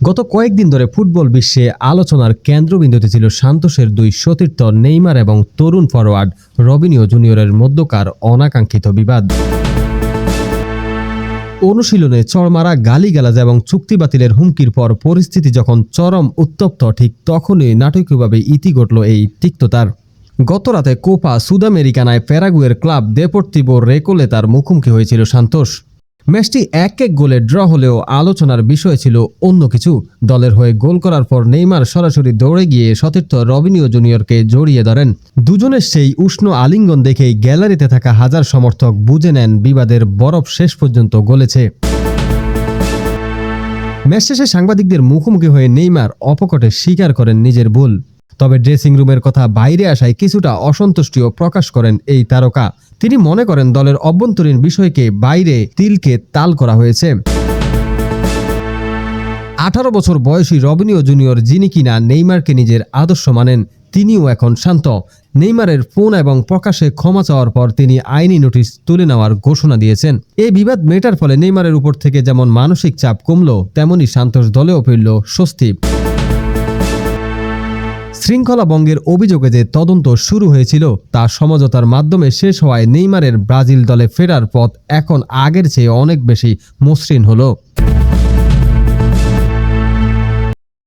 গত কয়েকদিন ধরে ফুটবল বিশ্বে আলোচনার কেন্দ্রবিন্দুতে ছিল সান্তোসের দুই সতীর্থ নেইমার এবং তরুণ ফরোয়ার্ড রবিনিও জুনিয়রের মধ্যকার অনাকাঙ্ক্ষিত বিবাদ। অনুশীলনে চড়মারা, গালিগালাজ এবং চুক্তি বাতিলের হুমকির পর পরিস্থিতি যখন চরম উত্তপ্ত, ঠিক তখনই নাটকীয়ভাবে ইতি ঘটল এই তিক্ততার। গতরাতে কোপা সুদামেরিকানায় প্যারাগুয়ের ক্লাব দেপোর্তিভো রেকোলেতার মুখোমুখি হয়েছিল সান্তোস। ম্যাচটি 1-1 গোলে ড্র হলেও আলোচনার বিষয় ছিল অন্য কিছু। দলের হয়ে গোল করার পর নেইমার সরাসরি দৌড়ে গিয়ে সতীর্থ রবিনিও জুনিয়রকে জড়িয়ে ধরেন। দুজনের সেই উষ্ণ আলিঙ্গন দেখেই গ্যালারিতে থাকা হাজার সমর্থক বুঝে নেন বিবাদের বরফ শেষ পর্যন্ত গলেছে। ম্যাচ শেষে সাংবাদিকদের মুখোমুখি হয়ে নেইমার অপকটে স্বীকার করেন নিজের ভুল। তবে ড্রেসিং রুমের কথা বাইরে আসায় কিছুটা অসন্তুষ্টিও প্রকাশ করেন এই তারকা। তিনি মনে করেন দলের অভ্যন্তরীণ বিষয়কে বাইরে তিলকে তাল করা হয়েছে। 18 বছর বয়সী রবিনিও জুনিয়র, যিনি কিনা নেইমারকে নিজের আদর্শ মানেন, তিনিও এখন শান্ত। নেইমারের ফোন এবং প্রকাশ্যে ক্ষমা চাওয়ার পর তিনি আইনি নোটিশ তুলে নেওয়ার ঘোষণা দিয়েছেন। এই বিবাদ মেটার ফলে নেইমারের উপর থেকে যেমন মানসিক চাপ কমল, তেমনি সান্তোস দলেও ফিরল স্বস্তি। শৃঙ্খলা ভঙ্গের অভিযোগে যে তদন্ত শুরু হয়েছিল তা সমঝোতার মাধ্যমে শেষ হওয়ায় নেইমারের ব্রাজিল দলে ফেরার পথ এখন আগের চেয়ে অনেক বেশি মসৃণ হলো।